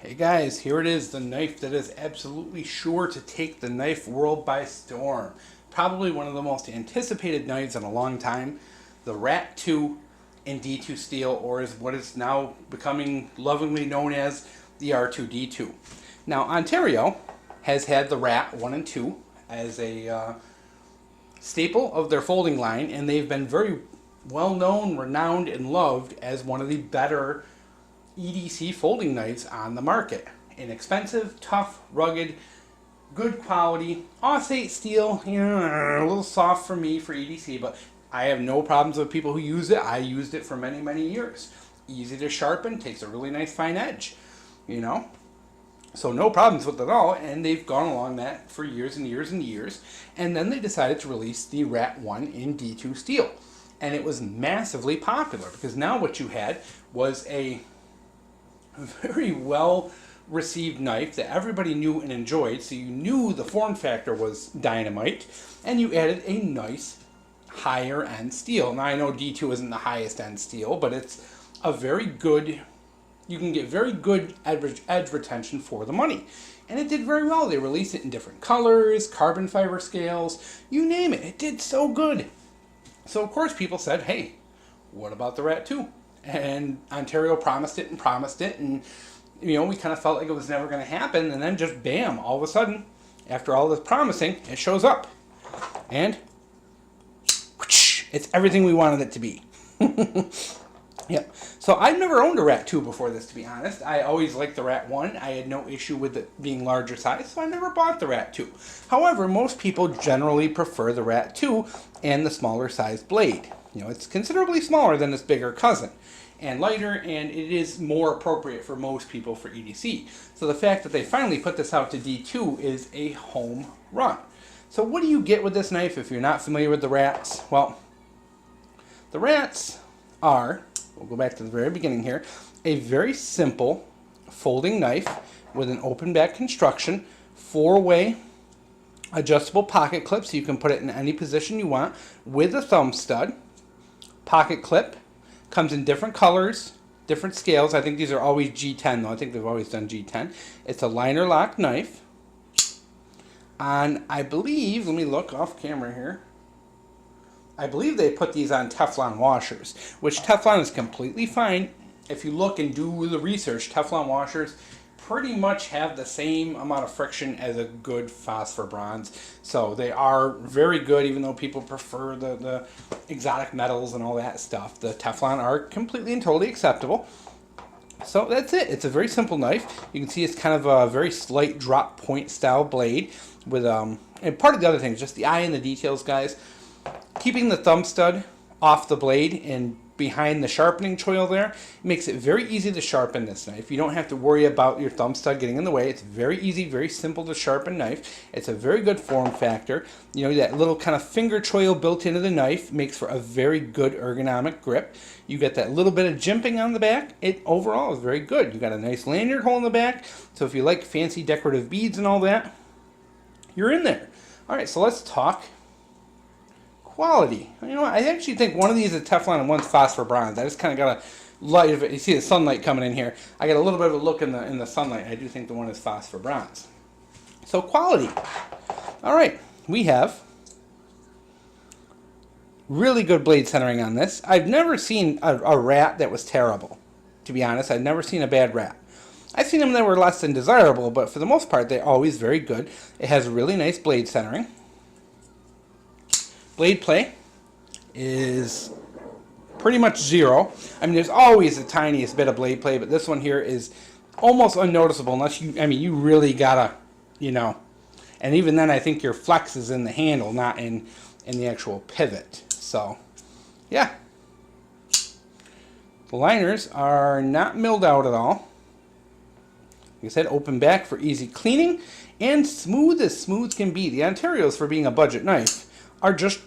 Hey guys, here it is, the knife that is absolutely sure to take the knife world by storm. Probably one of the most anticipated knives in a long time, the Rat 2 in D2 steel, or is what is now becoming lovingly known as the R2D2. Now, Ontario has had the Rat 1 and 2 as a staple of their folding line, and they've been very well known, renowned, and loved as one of the better EDC folding knives on the market. Inexpensive, tough, rugged, good quality, Aussate steel, a little soft for me for EDC, but I have no problems with people who use it. I used it for many, many years. Easy to sharpen, takes a really nice fine edge, So no problems with it at all, and they've gone along that for years and years and years. And then they decided to release the Rat 1 in D2 steel. And it was massively popular because now what you had was a very well received knife that everybody knew and enjoyed, so you knew the form factor was dynamite, and you added a nice higher end steel. Now I know D2 isn't the highest end steel, but it's a very good, you can get very good edge retention for the money. And it did very well. They released it in different colors, carbon fiber scales, you name it. It did so good. So of course people said, hey, what about the Rat 2? And Ontario promised it, and we kind of felt like it was never going to happen, and then just bam, all of a sudden, after all this promising, it shows up. And it's everything we wanted it to be. Yep. So I've never owned a Rat 2 before this, to be honest. I always liked the Rat 1. I had no issue with it being larger size, so I never bought the Rat 2. However, most people generally prefer the Rat 2 and the smaller size blade. It's considerably smaller than its bigger cousin, and lighter, and it is more appropriate for most people for EDC. So the fact that they finally put this out to D2 is a home run. So what do you get with this knife if you're not familiar with the Rats? Well, the Rats are, we'll go back to the very beginning here, a very simple folding knife with an open back construction, 4-way adjustable pocket clip, so you can put it in any position you want, with a thumb stud. Pocket clip comes in different colors, different scales. I think these are always G10 though. I think they've always done G10. It's a liner lock knife. And I believe, let me look off camera here. I believe they put these on Teflon washers, which Teflon is completely fine. If you look and do the research, Teflon washers pretty much have the same amount of friction as a good phosphor bronze. So they are very good, even though people prefer the exotic metals and all that stuff. The Teflon are completely and totally acceptable. So that's it. It's a very simple knife. You can see it's kind of a very slight drop point style blade with and part of the other thing is just the eye and the details, guys. Keeping the thumb stud off the blade and behind the sharpening choil there makes it very easy to sharpen this knife. You don't have to worry about your thumb stud getting in the way. It's very easy, very simple to sharpen knife. It's a very good form factor. That little kind of finger choil built into the knife makes for a very good ergonomic grip. You get that little bit of jimping on the back. It overall is very good. You got a nice lanyard hole in the back, so if you like fancy decorative beads and all that, you're in there. All right, so let's talk quality. I actually think one of these is Teflon and one's phosphor bronze. I just kind of got a light of it. You see the sunlight coming in here. I got a little bit of a look in the sunlight. I do think the one is phosphor bronze. So quality. All right, we have really good blade centering on this. I've never seen a Rat that was terrible, to be honest. I've never seen a bad Rat. I've seen them that were less than desirable, but for the most part, they're always very good. It has really nice blade centering. Blade play is pretty much zero. There's always the tiniest bit of blade play, but this one here is almost unnoticeable unless you really gotta, and even then I think your flex is in the handle, not in the actual pivot. So, yeah. The liners are not milled out at all. Like I said, open back for easy cleaning, and smooth as smooth can be. The Ontarios, for being a budget knife, are just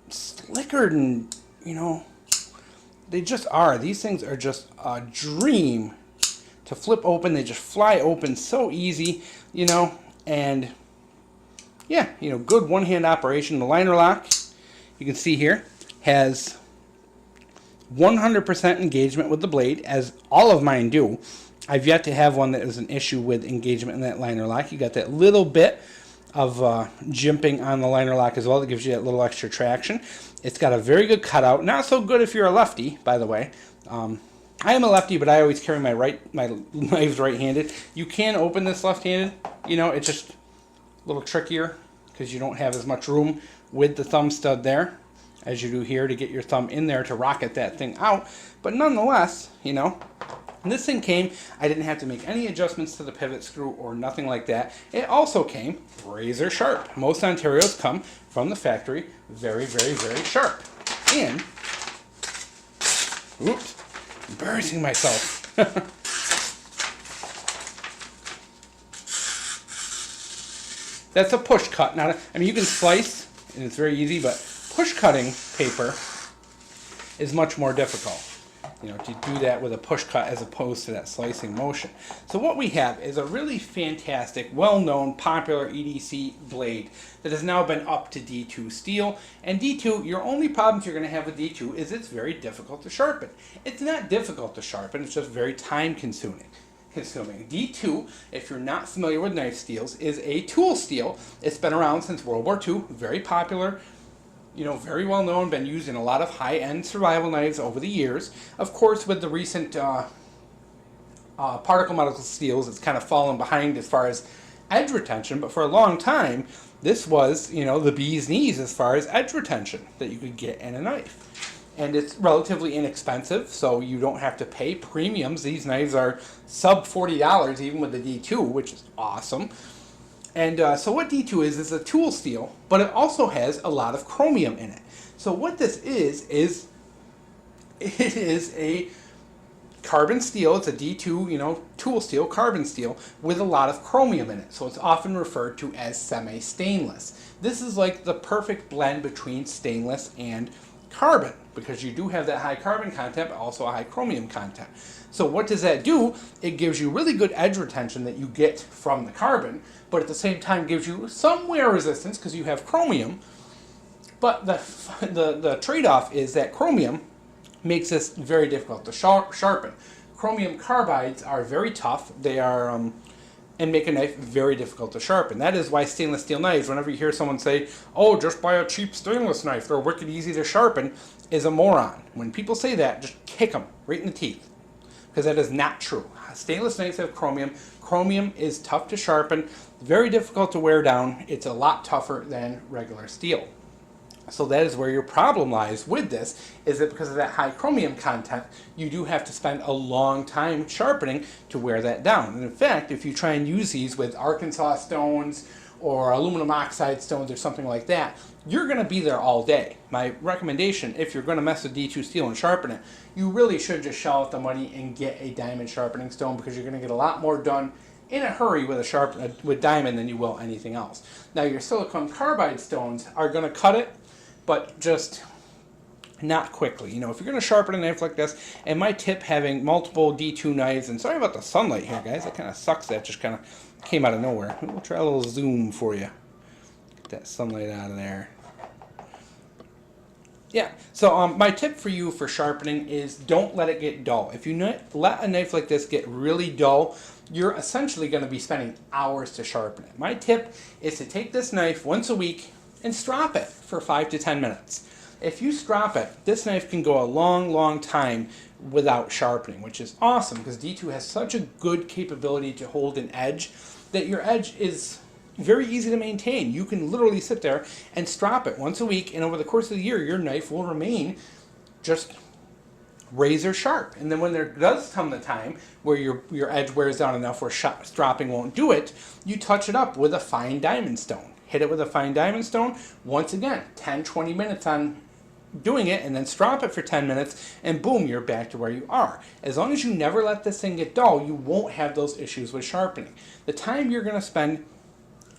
slicker than, they just are. These things are just a dream to flip open. They just fly open so easy, and yeah, good one-hand operation. The liner lock, you can see here, has 100% engagement with the blade, as all of mine do. I've yet to have one that is an issue with engagement in that liner lock. You got that little bit of jimping on the liner lock as well that gives you that little extra traction. It's got a very good cutout. Not so good if you're a lefty, by the way. I am a lefty, but I always carry my knives right-handed. You can open this left-handed. You know, it's just a little trickier because you don't have as much room with the thumb stud there as you do here to get your thumb in there to rocket that thing out. But nonetheless, you know, when this thing came, I didn't have to make any adjustments to the pivot screw or nothing like that. It also came razor sharp. Most Ontarios come from the factory very, very, very sharp. And, oops, embarrassing myself. That's a push cut. Not I mean, you can slice, and it's very easy, but push cutting paper is much more difficult. You know, to do that with a push cut as opposed to that slicing motion. So what we have is a really fantastic, well-known, popular EDC blade that has now been up to D2 steel. And D2, your only problems you're going to have with D2 is it's very difficult to sharpen. It's not difficult to sharpen, it's just very time-consuming. D2, if you're not familiar with knife steels, is a tool steel. It's been around since World War II, very popular. You know, very well known, been used in a lot of high-end survival knives over the years. Of course, with the recent particle medical steels, it's kind of fallen behind as far as edge retention, but for a long time, this was, you know, the bee's knees as far as edge retention that you could get in a knife. And it's relatively inexpensive, so you don't have to pay premiums. These knives are sub $40 even with the D2, which is awesome. And so what D2 is a tool steel, but it also has a lot of chromium in it. So what this is it is a carbon steel. It's a D2, you know, tool steel, carbon steel, with a lot of chromium in it. So it's often referred to as semi-stainless. This is like the perfect blend between stainless and carbon, because you do have that high carbon content, but also a high chromium content. So what does that do? It gives you really good edge retention that you get from the carbon, but at the same time gives you some wear resistance because you have chromium. But the trade-off is that chromium makes this very difficult to sharpen. Chromium carbides are very tough. They are and make a knife very difficult to sharpen. That is why stainless steel knives, whenever you hear someone say, oh, just buy a cheap stainless knife, they're wicked easy to sharpen, is a moron. When people say that, just kick them right in the teeth, because that is not true. Stainless knives have chromium. Chromium is tough to sharpen, very difficult to wear down. It's a lot tougher than regular steel. So that is where your problem lies with this, is that because of that high chromium content, you do have to spend a long time sharpening to wear that down. And in fact, if you try and use these with Arkansas stones or aluminum oxide stones or something like that, you're going to be there all day. My recommendation, if you're going to mess with D2 steel and sharpen it, you really should just shell out the money and get a diamond sharpening stone, because you're going to get a lot more done in a hurry with diamond than you will anything else. Now, your silicon carbide stones are going to cut it, but just not quickly. You know, if you're going to sharpen a knife like this, and my tip having multiple D2 knives, and sorry about the sunlight here, guys, that kind of sucks. That just kind of came out of nowhere. We'll try a little zoom for you. Get that sunlight out of there. Yeah, so my tip for you for sharpening is don't let it get dull. If you let a knife like this get really dull, you're essentially going to be spending hours to sharpen it. My tip is to take this knife once a week and strop it for 5 to 10 minutes. If you strop it, this knife can go a long, long time without sharpening, which is awesome, because D2 has such a good capability to hold an edge that your edge is very easy to maintain. You can literally sit there and strop it once a week, and over the course of the year, your knife will remain just razor sharp. And then when there does come the time where your edge wears down enough where stropping won't do it, you touch it up with a fine diamond stone. Hit it with a fine diamond stone, once again, 10-20 minutes on doing it, and then strop it for 10 minutes, and boom, you're back to where you are. As long as you never let this thing get dull, you won't have those issues with sharpening. The time you're going to spend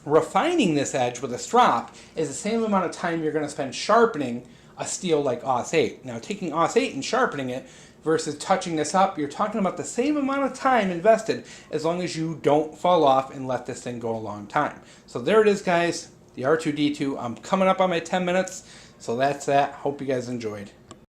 refining this edge with a strop is the same amount of time you're going to spend sharpening a steel like Aus 8. Now, taking Aus 8 and sharpening it versus touching this up, you're talking about the same amount of time invested, as long as you don't fall off and let this thing go a long time. So there it is, guys, the R2D2. I'm coming up on my 10 minutes, so that's that. Hope you guys enjoyed.